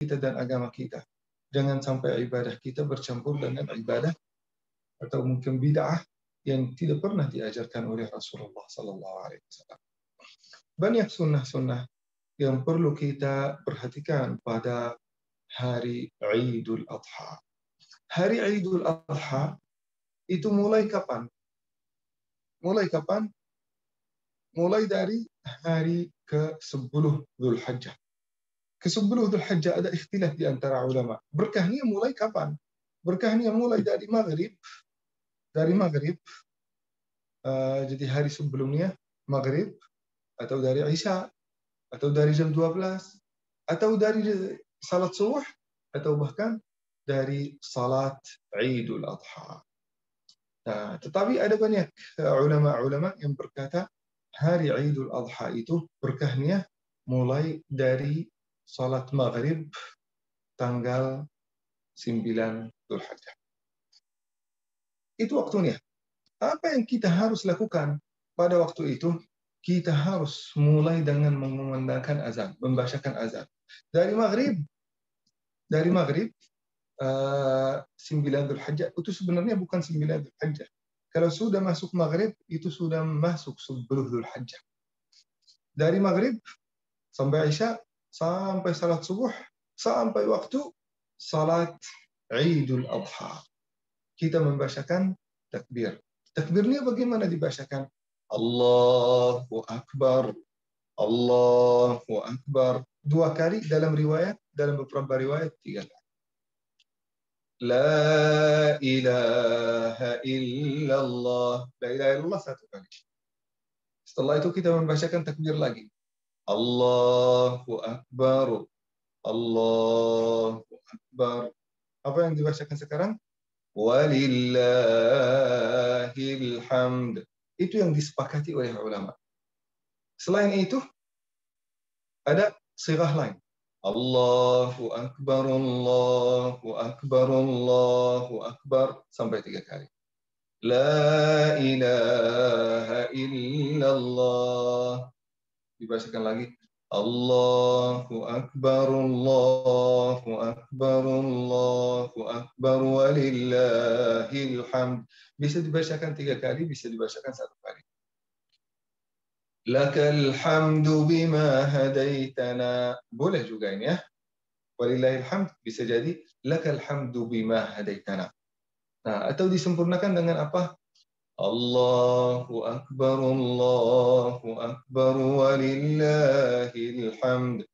kita dan agama kita. Jangan sampai ibadah kita bercampur dengan ibadah atau mungkin bid'ah yang tidak pernah diajarkan oleh Rasulullah Sallallahu Alaihi Wasallam. Banyak sunnah-sunnah yang perlu kita perhatikan pada hari Idul Adha. Hari Idul Adha itu mulai kapan? Mulai kapan? Mulai dari hari ke-10 Dzulhijjah. Ke-10 Dzulhijjah ada ikhtilaf di antara ulama. Berkahnya mulai kapan? Berkahnya mulai dari maghrib. Dari maghrib, jadi hari sebelumnya maghrib, atau dari Isya, atau dari jam 12, atau dari salat subuh, atau bahkan dari salat Idul Adha. Nah, tetapi ada banyak ulama-ulama yang berkata hari Idul Adha itu berkahnya mulai dari salat maghrib tanggal 9 Dzulhijjah. Itu waktunya. Apa yang kita harus lakukan pada waktu itu? Kita harus mulai dengan mengumandangkan azan, membacakan azan. Dari maghrib 9 Dzulhijjah itu sebenarnya bukan 9 Dzulhijjah. Kalau sudah masuk maghrib itu sudah masuk 10 Dzulhijjah. Dari maghrib sampai Isya, sampai salat subuh, sampai waktu salat Idul Adha, kita membacakan takbir. Takbirnya bagaimana dibacakan? Allahu Akbar, Allahu Akbar. 2 kali dalam riwayat, dalam beberapa riwayat 3 kali. La ilaha illallah. La ilaha illallah 1 kali. Setelah itu kita membacakan takbir lagi. Allahu Akbar, Allahu Akbar. Apa yang dibacakan sekarang? Walillahil hamd. Itu yang disepakati oleh ulama. Selain itu, ada sirah lain. Allahu Akbar, Allahu Akbar, Allahu Akbar. Sampai 3 kali. La ilaha illallah. Dibacakan lagi. Allahu Akbar, Allahu Akbar, Allahu Akbar, walillahil hamd. Bisa dibacakan 3 kali, bisa dibacakan 1 kali. Lakal hamdu bima hadaitana. Boleh juga ini ya. Walillahil hamd bisa jadi lakal hamdu bima hadaitana. Nah, atau disempurnakan dengan apa? Allahu Akbar, Allahu Akbar, walillahil hamd.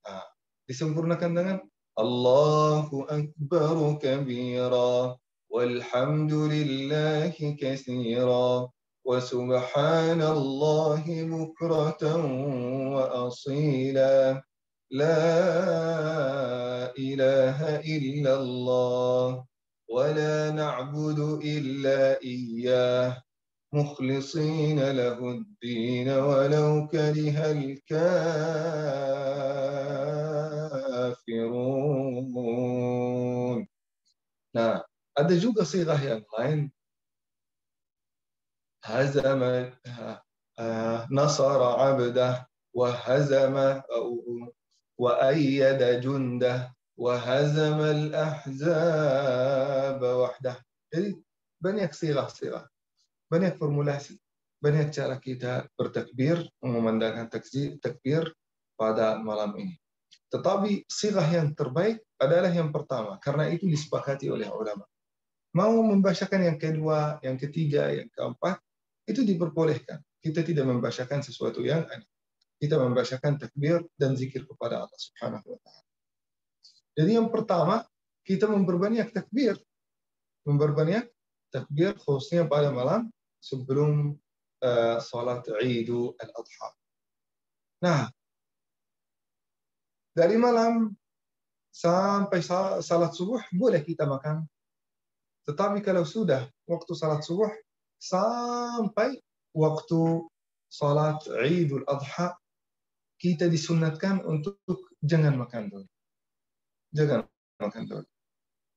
Nah, disempurnakan dengan Allahu Akbar kabira, walhamdulillahi katsira, wa subhanallahi bukratan wa asila. La ilaha illallah. ولا نعبد إلا إياه مخلصين له الدين ولو كره الكافرون. Nah, ada juga sirah yang lain. Hazama nasara abdah wa hazama wa ayyada jundah وهزم الأحزاب وحده. Jadi banyak sirah-sirah, banyak formulasi, banyak cara kita bertakbir, mengumandangkan takbir pada malam ini. Tetapi sirah yang terbaik adalah yang pertama, karena itu disepakati oleh ulama. Mau membacakan yang kedua, yang ketiga, yang keempat, itu diperbolehkan. Kita tidak membacakan sesuatu yang aneh. Kita membacakan takbir dan zikir kepada Allah Subhanahu wa Ta'ala. Jadi yang pertama, kita memperbanyak takbir. Memperbanyak takbir khususnya pada malam sebelum salat Idul Adha. Nah, dari malam sampai salat subuh boleh kita makan. Tetapi kalau sudah waktu salat subuh sampai waktu salat Idul Adha, kita disunatkan untuk jangan makan dulu. Jangan makan dulu.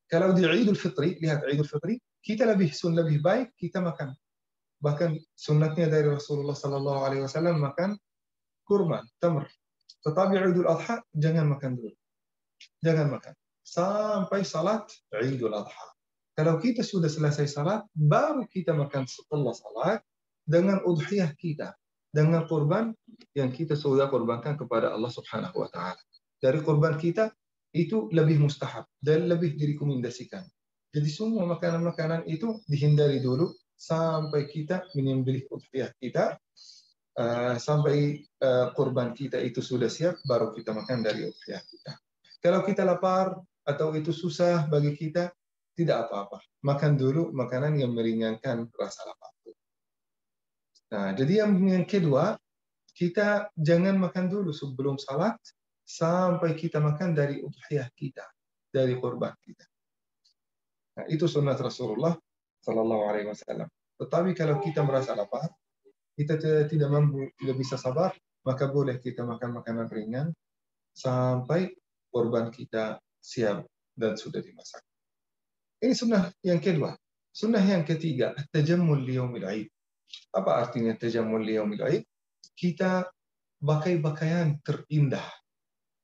Kalau di Idul Fitri, lihat Idul Fitri, kita lebih baik kita makan. Bahkan sunnatnya dari Rasulullah Sallallahu Alaihi Wasallam makan kurma, tamr. Tetapi Idul Adha jangan makan dulu. Jangan makan sampai salat Idul Adha. Kalau kita sudah selesai salat, baru kita makan setelah salat dengan udhiyah kita, dengan kurban yang kita sudah kurbankan kepada Allah Subhanahu wa taala. Dari kurban kita itu lebih mustahab dan lebih direkomendasikan. Jadi semua makanan-makanan itu dihindari dulu sampai kita menyembelih udhiyah kita, sampai kurban kita itu sudah siap, baru kita makan dari udhiyah kita. Kalau kita lapar atau itu susah bagi kita, tidak apa-apa. Makan dulu makanan yang meringankan rasa lapar. Nah, jadi yang kedua, kita jangan makan dulu sebelum salat sampai kita makan dari udhiyah kita, dari kurban kita. Nah, itu sunnah Rasulullah Sallallahu Alaihi Wasallam. Tetapi kalau kita merasa lapar, kita tidak mampu, tidak bisa sabar, maka boleh kita makan makanan ringan sampai kurban kita siap dan sudah dimasak. Ini sunnah yang kedua. Sunnah yang ketiga, tajammul liyaumil Aid. Apa artinya tajammul liyaumil Aid? Kita pakai pakaian terindah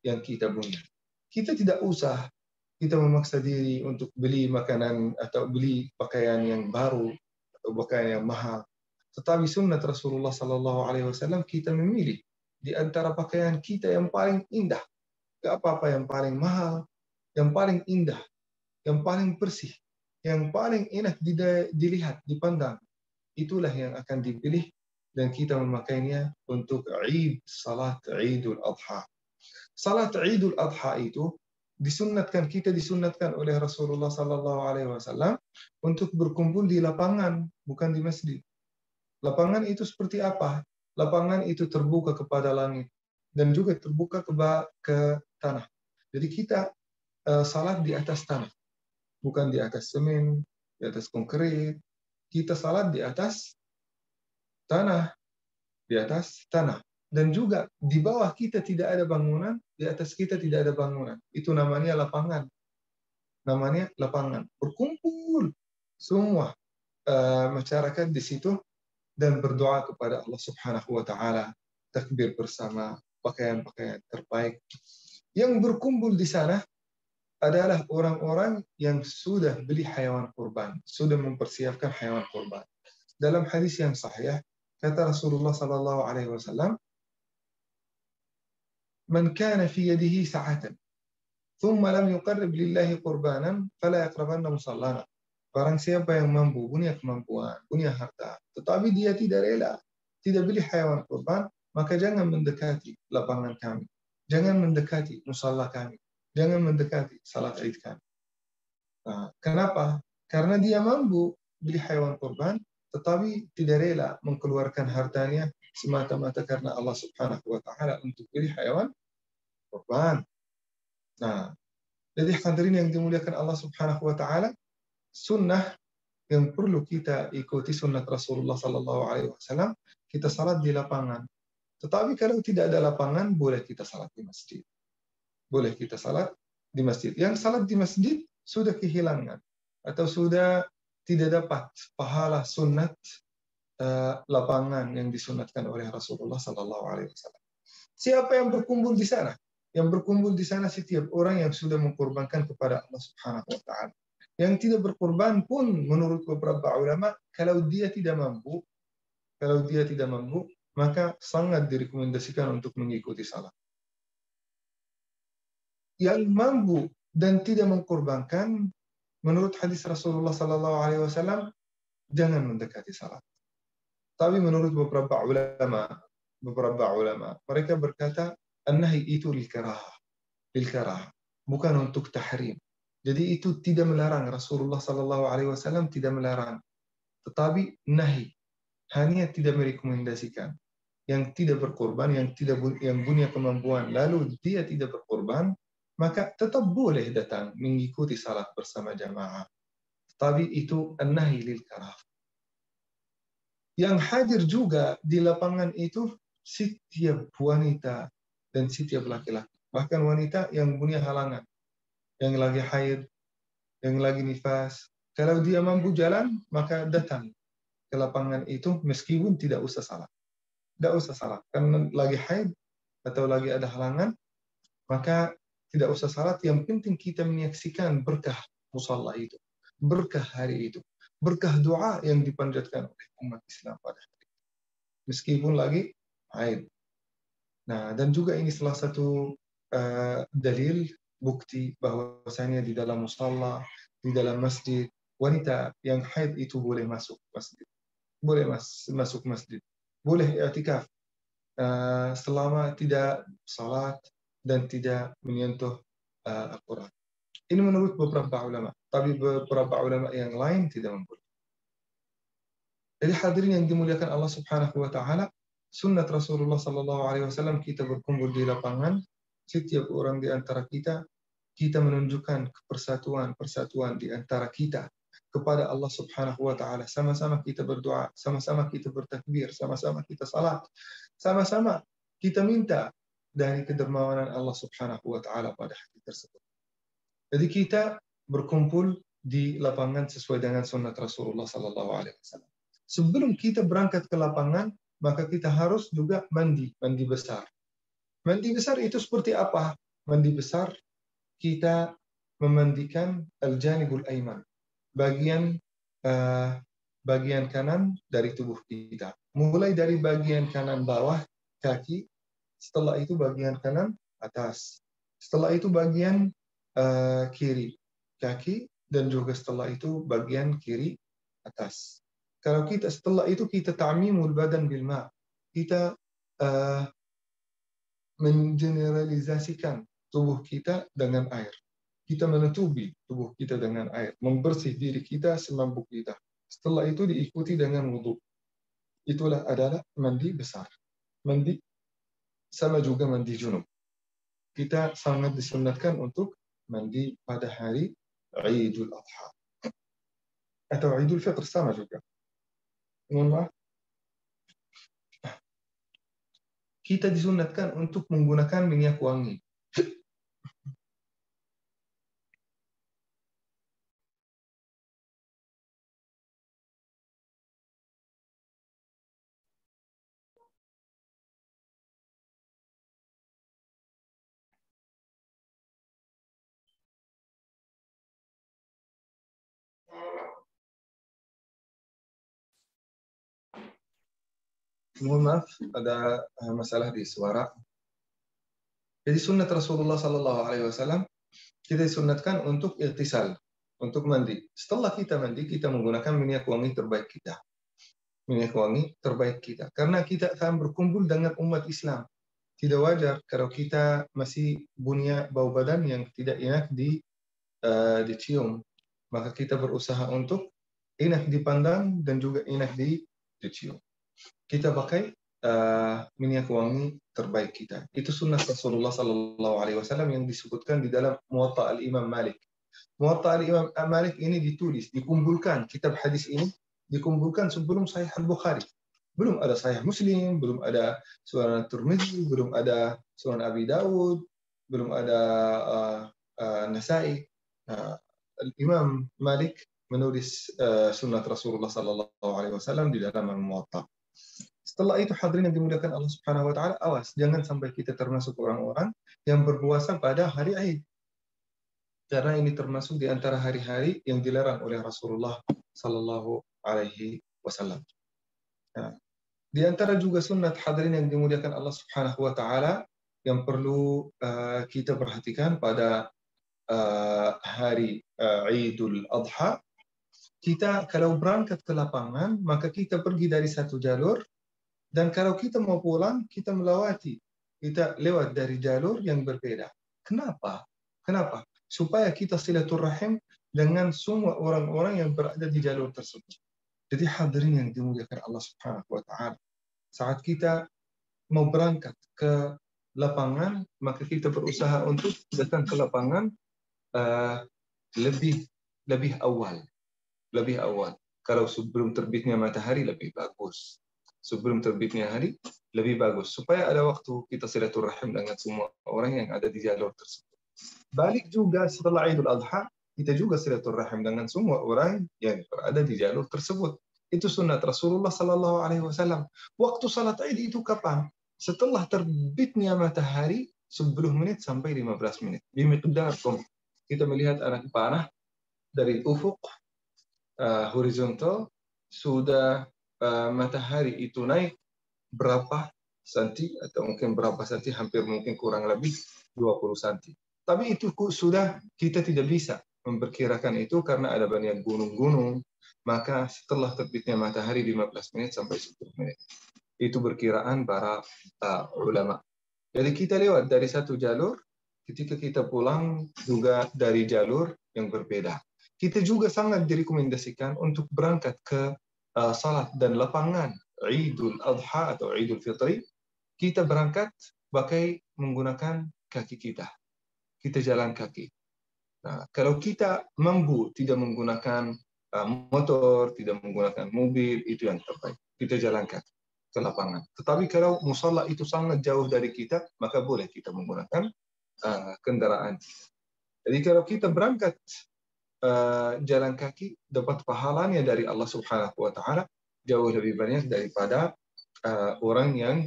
yang kita punya. Kita tidak usah kita memaksa diri untuk beli makanan atau beli pakaian yang baru atau pakaian yang mahal. Tetapi sunnah Rasulullah Sallallahu Alaihi Wasallam kita memilih di antara pakaian kita yang paling indah. Gak apa-apa yang paling mahal, yang paling indah, yang paling bersih, yang paling enak dilihat, dipandang. Itulah yang akan dipilih dan kita memakainya untuk Eid, salat Idul Adha. Salat Idul Adha itu disunnatkan oleh Rasulullah Sallallahu Alaihi Wasallam untuk berkumpul di lapangan, bukan di masjid. Lapangan itu seperti apa? Lapangan itu terbuka kepada langit dan juga terbuka ke tanah. Jadi kita salat di atas tanah, bukan di atas semen, di atas konkrit. Kita salat di atas tanah, di atas tanah. Dan juga di bawah kita tidak ada bangunan, di atas kita tidak ada bangunan. Itu namanya lapangan. Namanya lapangan. Berkumpul semua masyarakat di situ dan berdoa kepada Allah Subhanahu wa taala, takbir bersama, pakaian-pakaian terbaik. Yang berkumpul di sana adalah orang-orang yang sudah beli hewan kurban, sudah mempersiapkan hewan kurban. Dalam hadis yang sahih, kata Rasulullah sallallahu alaihi wasallam, "Man kana fi yadihi sa'atan, thumma lam yuqarrib lillahi qurbanan, fala yaqrabanna musallana." Barang siapa yang mampu, punya kemampuan, punya harta, tetapi dia tidak rela, tidak beli hewan kurban, maka jangan mendekati lapangan kami. Jangan mendekati musalla kami. Jangan mendekati salat Id kami. Nah, kenapa? Karena dia mampu beli hewan kurban, tetapi tidak rela mengeluarkan hartanya semata-mata karena Allah Subhanahu wa taala untuk beli hewan kurban. Nah, jadi hadirin yang dimuliakan Allah Subhanahu wa taala, sunnah yang perlu kita ikuti sunnah Rasulullah Sallallahu Alaihi Wasallam, kita salat di lapangan. Tetapi kalau tidak ada lapangan, boleh kita salat di masjid. Boleh kita salat di masjid. Yang salat di masjid sudah kehilangan atau sudah tidak dapat pahala sunnat lapangan yang disunatkan oleh Rasulullah Sallallahu Alaihi Wasallam. Siapa yang berkumpul di sana? Yang berkumpul di sana setiap orang yang sudah mengkorbankan kepada Allah Subhanahu Wa Taala. Yang tidak berkorban pun menurut beberapa ulama, kalau dia tidak mampu, maka sangat direkomendasikan untuk mengikuti salat. Yang mampu dan tidak mengkorbankan, menurut hadis Rasulullah Sallallahu Alaihi Wasallam, jangan mendekati salat. Tapi menurut beberapa ulama, mereka berkata, an-nahi itu lil karahah, bukan untuk tahrim. Jadi itu tidak melarang, Rasulullah Sallallahu Alaihi Wasallam tidak melarang, tetapi nahi, hanya tidak merekomendasikan. Yang tidak berkorban, yang punya kemampuan, lalu dia tidak berkorban, maka tetap boleh datang mengikuti salat bersama jamaah. Tapi itu an-nahi lil karahah. Yang hadir juga di lapangan itu setiap wanita dan setiap laki-laki. Bahkan wanita yang punya halangan, yang lagi haid, yang lagi nifas. Kalau dia mampu jalan, maka datang ke lapangan itu meskipun tidak usah salat. Tidak usah salat. Karena lagi haid atau lagi ada halangan, maka tidak usah salat, yang penting kita menyaksikan berkah musalla itu, berkah hari itu, berkah doa yang dipanjatkan oleh umat Islam pada hari itu. Meskipun lagi haid. Nah, dan juga ini salah satu dalil bukti bahwasanya di dalam musalla, di dalam masjid, wanita yang haid itu boleh masuk masjid, boleh masuk masjid, boleh i'tikaf selama tidak salat dan tidak menyentuh Al-Quran. Ini menurut beberapa ulama, tapi beberapa ulama yang lain tidak membolehkan. Jadi hadirin yang dimuliakan Allah Subhanahu wa taala, sunnat Rasulullah sallallahu alaihi wasallam kita berkumpul di lapangan, setiap orang di antara kita menunjukkan persatuan di antara kita kepada Allah Subhanahu wa taala. Sama-sama kita berdoa, sama-sama kita bertakbir, sama-sama kita salat, sama-sama kita minta dari kedermawanan Allah Subhanahu wa taala pada hari tersebut. Jadi kita berkumpul di lapangan sesuai dengan sunnah Rasulullah sallallahu alaihi wasallam. Sebelum kita berangkat ke lapangan, maka kita harus juga mandi besar. Mandi besar itu seperti apa? Mandi besar kita memandikan al-janibul aiman, bagian kanan dari tubuh kita. Mulai dari bagian kanan bawah kaki, setelah itu bagian kanan atas, setelah itu bagian kiri kaki, dan juga setelah itu bagian kiri atas. Kalau kita setelah itu kita ta'mimul badan bil ma', kita mengeneralisasikan tubuh kita dengan air. Kita menutupi tubuh kita dengan air, membersih diri kita semampu kita. Setelah itu diikuti dengan wudu. Itulah adalah mandi besar. Mandi sama juga mandi junub. Kita sangat disunatkan untuk mandi pada hari Idul Adha atau Idul Fitr sama juga. Mohon maaf. Kita disunatkan untuk menggunakan minyak wangi. Mohon maaf, ada masalah di suara. Jadi sunnat Rasulullah Sallallahu Alaihi Wasallam kita disunatkan untuk irtisal, untuk mandi. Setelah kita mandi, kita menggunakan minyak wangi terbaik kita. Minyak wangi terbaik kita. Karena kita akan berkumpul dengan umat Islam. Tidak wajar kalau kita masih punya bau badan yang tidak enak dicium. Maka kita berusaha untuk enak dipandang dan juga enak dicium. Kita pakai minyak wangi terbaik kita. Itu sunnah Rasulullah Sallallahu Alaihi Wasallam yang disebutkan di dalam Muwatta al-Imam Malik. Muwatta al-Imam Malik ini ditulis, dikumpulkan, kitab hadis ini dikumpulkan sebelum Sahih Al-Bukhari. Belum ada Sahih Muslim, belum ada Sunan Tirmidzi, belum ada Sunan Abi Dawud, belum ada Nasai. Imam Malik menulis sunnah Rasulullah Sallallahu Alaihi Wasallam di dalam Muwatta. Setelah itu hadirin yang dimuliakan Allah Subhanahu wa taala, awas jangan sampai kita termasuk orang-orang yang berpuasa pada hari Id. Karena ini termasuk di antara hari-hari yang dilarang oleh Rasulullah Sallallahu Alaihi Wasallam. Nah, di antara juga sunnat hadirin yang dimuliakan Allah Subhanahu wa taala yang perlu kita perhatikan pada hari Idul Adha, kita kalau berangkat ke lapangan maka kita pergi dari satu jalur, dan kalau kita mau pulang kita melewati, kita lewat dari jalur yang berbeda. Kenapa? Supaya kita silaturahim dengan semua orang-orang yang berada di jalur tersebut. Jadi hadirin yang dimuliakan Allah Subhanahu wa taala, saat kita mau berangkat ke lapangan, maka kita berusaha untuk datang ke lapangan lebih awal. Kalau sebelum terbitnya matahari lebih bagus. Sebelum terbitnya hari lebih bagus, supaya ada waktu kita silaturahim dengan semua orang yang ada di jalur tersebut. Balik juga setelah Idul Adha, kita juga silaturahim dengan semua orang yang berada di jalur tersebut. Itu sunnat Rasulullah Sallallahu Alaihi Wasallam. Waktu salat Id itu kapan? Setelah terbitnya matahari 10 menit sampai 15 menit. Bimiqdarkum. Kita melihat anak panah dari ufuk horizontal, sudah matahari itu naik berapa santi, atau mungkin berapa santi, hampir mungkin kurang lebih 20 santi. Tapi itu sudah kita tidak bisa memperkirakan itu karena ada banyak gunung-gunung. Maka setelah terbitnya matahari 15 menit sampai 10 menit. Itu perkiraan para ulama. Jadi kita lewat dari satu jalur, ketika kita pulang juga dari jalur yang berbeda. Kita juga sangat direkomendasikan untuk berangkat ke salat dan lapangan Idul Adha atau Idul Fitri. Kita berangkat pakai menggunakan kaki kita. Kita jalan kaki. Nah, kalau kita mampu tidak menggunakan motor, tidak menggunakan mobil, itu yang terbaik. Kita jalan kaki ke lapangan. Tetapi kalau musalla itu sangat jauh dari kita, maka boleh kita menggunakan kendaraan. Jadi kalau kita berangkat jalan kaki, dapat pahalanya dari Allah Subhanahu wa Ta'ala jauh lebih banyak daripada orang yang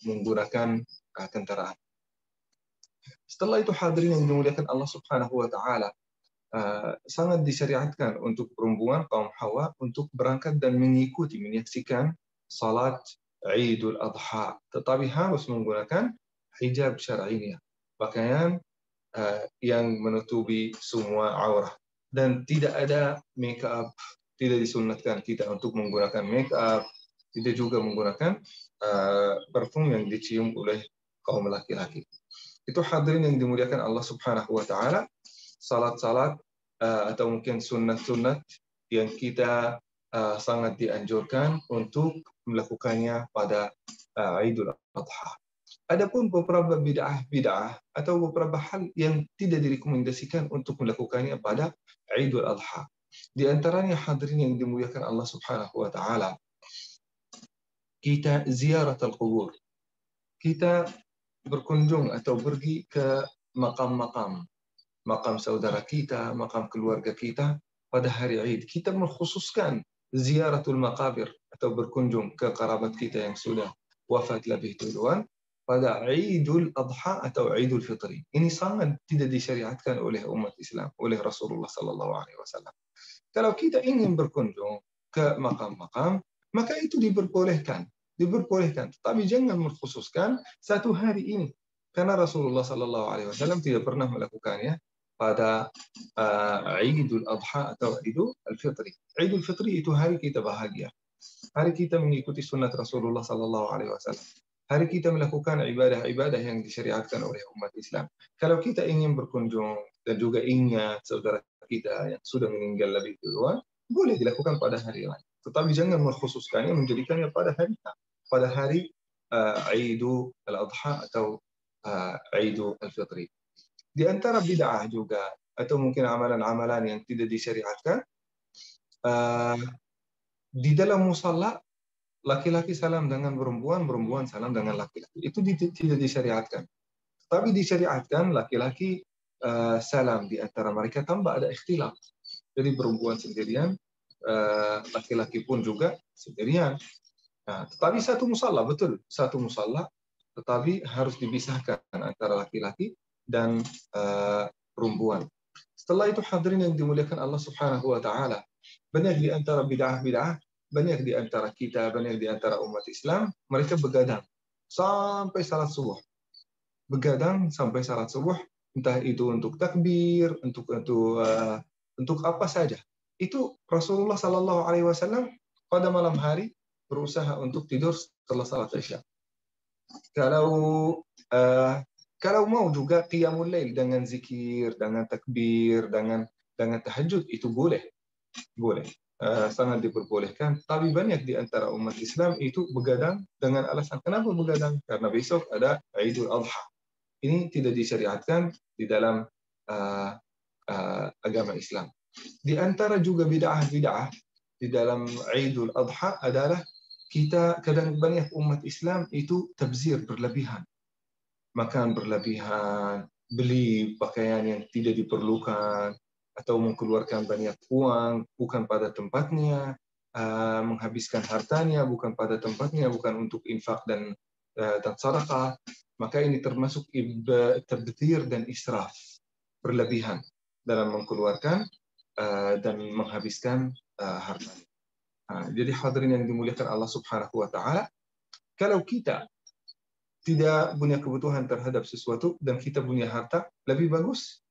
menggunakan kendaraan. Setelah itu hadirin yang dimuliakan Allah Subhanahu wa Ta'ala, sangat disyariatkan untuk perempuan kaum Hawa untuk berangkat dan mengikuti, menyaksikan salat Idul Adha, tetapi harus menggunakan hijab syar'inya, pakaian yang menutupi semua aurah, dan tidak ada make up. Tidak disunatkan kita untuk menggunakan make up, tidak juga menggunakan parfum yang dicium oleh kaum laki-laki. Itu hadirin yang dimuliakan Allah Subhanahu wa Ta'ala, salat-salat atau mungkin sunat-sunat yang kita sangat dianjurkan untuk melakukannya pada Idul Adha. Adapun beberapa bid'ah atau beberapa hal yang tidak direkomendasikan untuk melakukannya pada Idul Adha. Di antaranya hadirin yang dimuliakan Allah Subhanahu wa Ta'ala, kita ziarah al-qubur. Kita berkunjung atau pergi ke makam-makam saudara kita, makam keluarga kita pada hari Id. Kita mengkhususkan ziaratul maqabir atau berkunjung ke kerabat kita yang sudah wafat lebih duluan pada Idul Adha atau Idul Fitri. Ini sangat tidak disyariatkan oleh umat Islam, oleh Rasulullah sallallahu alaihi wasallam. Kalau kita ingin berkunjung ke makam-makam, maka itu diperbolehkan, tetapi jangan mengkhususkan satu hari ini. Karena Rasulullah sallallahu alaihi wasallam tidak pernah melakukannya pada Idul Adha atau Idul Fitri. Idul Fitri itu hari kita bahagia. Hari kita mengikuti sunnah Rasulullah sallallahu alaihi wasallam. Hari kita melakukan ibadah-ibadah yang disyariatkan oleh umat Islam. Kalau kita ingin berkunjung dan juga ingat saudara kita yang sudah meninggal lebih duluan, boleh dilakukan pada hari lain. Tetapi jangan mengkhususkannya, menjadikannya pada hari Idul Adha atau Idul Fitri. Di antara bid'ah juga, atau mungkin amalan-amalan yang tidak disyariatkan, di dalam musalla, laki-laki salam dengan perempuan, perempuan salam dengan laki-laki. Itu tidak disyariatkan. Tapi disyariatkan laki-laki salam di antara mereka tanpa ada ikhtilaf. Jadi perempuan sendirian, laki-laki pun juga sendirian. Nah, tetapi satu musalla, betul, satu musalla, tetapi harus dipisahkan antara laki-laki dan perempuan. Setelah itu hadirin yang dimuliakan Allah Subhanahu wa Ta'ala, banyak di antara bid'ah-bid'ah, banyak di antara kita, banyak di antara umat Islam, mereka begadang sampai salat subuh. Begadang sampai salat subuh, entah itu untuk takbir, untuk apa saja. Itu Rasulullah sallallahu alaihi wasallam pada malam hari berusaha untuk tidur setelah salat Isya. Kalau mau juga qiyamul lail dengan zikir, dengan takbir, dengan tahajud, itu boleh. Sangat diperbolehkan. Tapi banyak di antara umat Islam itu begadang dengan alasan kenapa begadang? Karena besok ada Idul Adha. Ini tidak disyariatkan di dalam agama Islam. Di antara juga bid'ah di dalam Idul Adha adalah kita kadang banyak umat Islam itu tabzir, berlebihan. Makan berlebihan, beli pakaian yang tidak diperlukan, atau mengeluarkan banyak uang bukan pada tempatnya, menghabiskan hartanya bukan pada tempatnya, bukan untuk infak dan dan sedekah, maka ini termasuk tabdzir dan israf, berlebihan dalam mengeluarkan dan menghabiskan harta. Jadi hadirin yang dimuliakan Allah Subhanahu wa taala, kalau kita tidak punya kebutuhan terhadap sesuatu dan kita punya harta, lebih bagus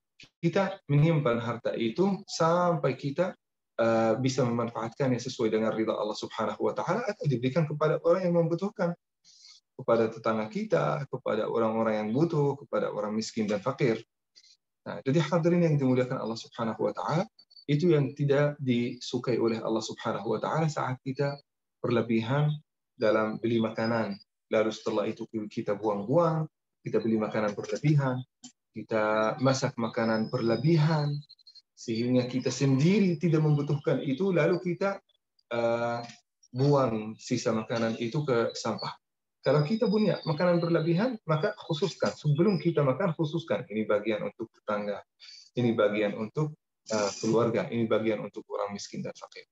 kita menyimpan harta itu sampai kita bisa memanfaatkannya sesuai dengan ridha Allah Subhanahu wa taala, atau diberikan kepada orang yang membutuhkan, kepada tetangga kita, kepada orang-orang yang butuh, kepada orang miskin dan fakir. Nah, jadi hadirin yang dimuliakan Allah Subhanahu wa taala, itu yang tidak disukai oleh Allah Subhanahu wa taala saat kita berlebihan dalam beli makanan. Lalu setelah itu kita buang-buang, kita beli makanan berlebihan, kita masak makanan berlebihan, sehingga kita sendiri tidak membutuhkan itu, lalu kita buang sisa makanan itu ke sampah. Kalau kita punya makanan berlebihan, maka khususkan. Sebelum kita makan, khususkan. Ini bagian untuk tetangga, ini bagian untuk keluarga, ini bagian untuk orang miskin dan fakir.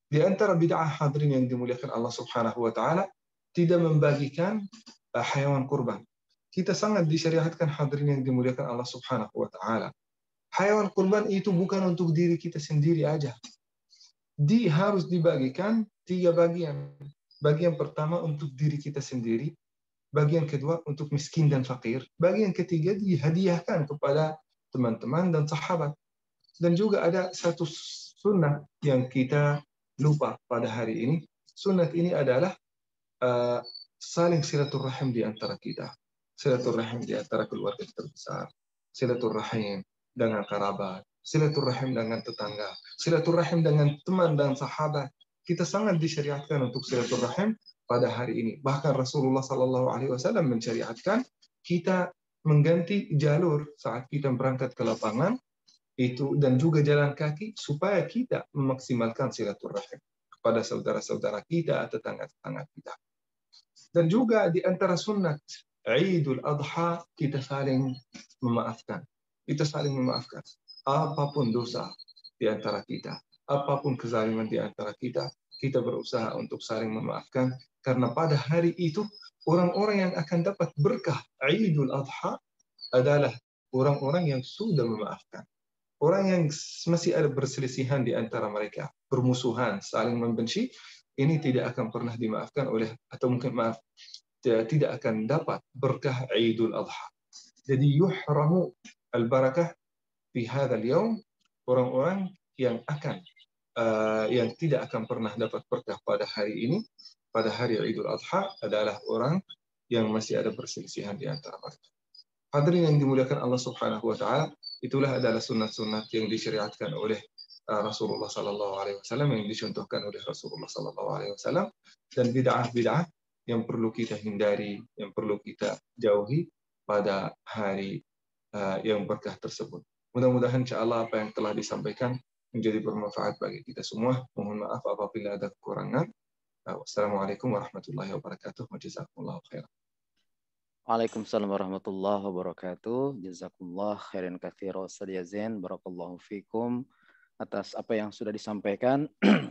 Di antara bid'ah hadirin yang dimuliakan Allah Subhanahu wa taala, tidak membagikan hewan kurban. Kita sangat disyariatkan hadirin yang dimuliakan Allah Subhanahu wa taala. Hewan kurban itu bukan untuk diri kita sendiri aja. Harus dibagikan 3 bagian. Bagian pertama untuk diri kita sendiri, bagian kedua untuk miskin dan fakir, bagian ketiga dihadiahkan kepada teman-teman dan sahabat. Dan juga ada satu sunnah yang kita lupa pada hari ini. Sunnah ini adalah saling silaturahim di antara kita. Silaturahim di antara keluarga terbesar. Silaturahim dengan kerabat. Silaturahim dengan tetangga. Silaturahim dengan teman dan sahabat. Kita sangat disyariatkan untuk silaturahim pada hari ini. Bahkan Rasulullah SAW mensyariatkan kita mengganti jalur saat kita berangkat ke lapangan itu, dan juga jalan kaki, supaya kita memaksimalkan silaturahim kepada saudara-saudara kita, tetangga-tetangga kita. Dan juga di antara sunnat Idul Adha, kita saling memaafkan. Kita saling memaafkan. Apapun dosa di antara kita, apapun kezaliman di antara kita, kita berusaha untuk saling memaafkan, karena pada hari itu orang-orang yang akan dapat berkah Idul Adha adalah orang-orang yang sudah memaafkan. Orang yang masih ada perselisihan di antara mereka, bermusuhan, saling membenci, ini tidak akan pernah dimaafkan oleh, atau mungkin tidak akan dapat berkah Idul Adha. Jadi yuhramu al-barakah fi hadzal yaum, orang-orang yang tidak akan pernah dapat berkah pada hari ini, pada hari Idul Adha, adalah orang yang masih ada perselisihan di antara mereka. Hadirin yang dimuliakan Allah Subhanahu wa taala, itulah adalah sunat-sunat yang disyariatkan oleh Rasulullah sallallahu alaihi wasallam, yang dicontohkan oleh Rasulullah sallallahu alaihi wasallam, dan bid'ah-bid'ah yang perlu kita hindari, yang perlu kita jauhi pada hari yang berkah tersebut. Mudah-mudahan insyaallah apa yang telah disampaikan menjadi bermanfaat bagi kita semua. Mohon maaf apabila ada kekurangan. Wassalamualaikum warahmatullahi wabarakatuh. Jazakumullahu khairan. Waalaikumsalam warahmatullahi wabarakatuh. Jazakumullah khairan katsiran Ustaz Yazen. Barakallahu fikum atas apa yang sudah disampaikan.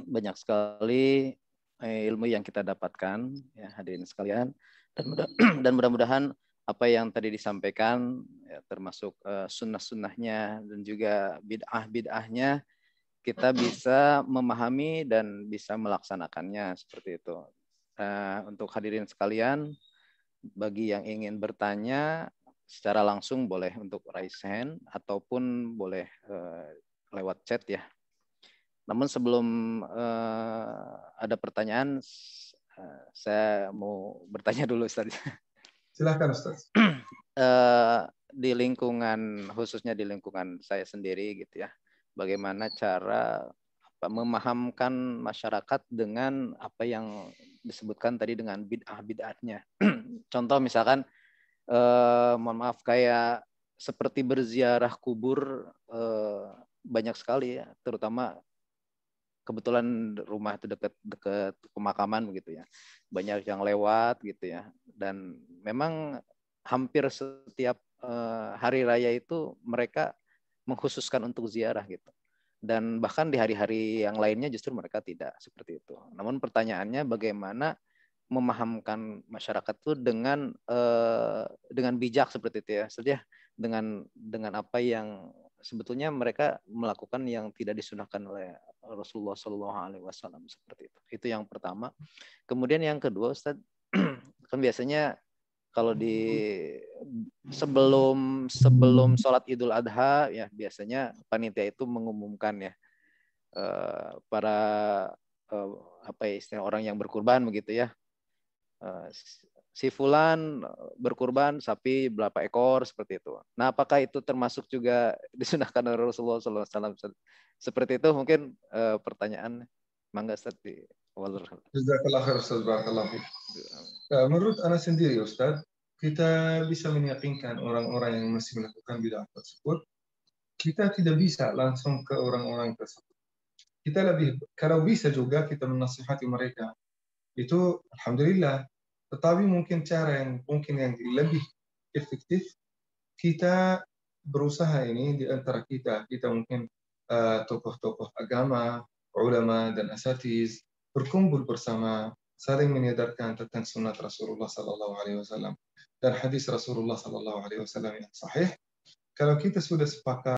Banyak sekali ilmu yang kita dapatkan, ya hadirin sekalian. Dan mudah-mudahan apa yang tadi disampaikan, ya, termasuk sunnah-sunnahnya dan juga bid'ah-bid'ahnya, kita bisa memahami dan bisa melaksanakannya seperti itu. Untuk hadirin sekalian, bagi yang ingin bertanya secara langsung boleh untuk raise hand ataupun boleh lewat chat ya. Namun sebelum ada pertanyaan, saya mau bertanya dulu Ustaz. Silakan Ustaz. Di lingkungan, khususnya di lingkungan saya sendiri gitu ya, bagaimana cara memahamkan masyarakat dengan apa yang disebutkan tadi dengan bid'ah-bid'ahnya. Contoh misalkan, mohon maaf, kayak seperti berziarah kubur, banyak sekali ya, terutama kebetulan rumah itu dekat pemakaman begitu ya, banyak yang lewat gitu ya, dan memang hampir setiap hari raya itu mereka mengkhususkan untuk ziarah gitu. Dan bahkan di hari-hari yang lainnya justru mereka tidak seperti itu. Namun pertanyaannya bagaimana memahamkan masyarakat itu dengan bijak seperti itu ya. Sebenarnya dengan apa yang sebetulnya mereka melakukan yang tidak disunahkan oleh Rasulullah SAW seperti itu. Itu yang pertama. Kemudian yang kedua, Ustaz, kan biasanya kalau sebelum sholat Idul Adha ya biasanya panitia itu mengumumkan ya para apa ya istilah orang yang berkurban begitu ya. Si fulan berkurban sapi berapa ekor seperti itu. Nah, apakah itu termasuk juga disunahkan oleh Rasulullah SAW? Seperti itu mungkin pertanyaan. Mangga Ustaz di awal. Jazakallah khair Ustaz, barakallah fiik. Menurut ana sendiri Ustaz, kita bisa meyakinkan orang-orang yang masih melakukan bid'ah tersebut, kita tidak bisa langsung ke orang-orang tersebut. Kita lebih, kalau bisa juga kita menasihati mereka. Itu alhamdulillah. Tetapi mungkin cara yang lebih efektif, kita berusaha ini di antara kita mungkin tokoh-tokoh agama, ulama dan asatiz berkumpul bersama, saling menyadarkan tentang sunnah Rasulullah Sallallahu Alaihi Wasallam dan hadis Rasulullah Sallallahu Alaihi Wasallam yang sahih. Kalau kita sudah sepakat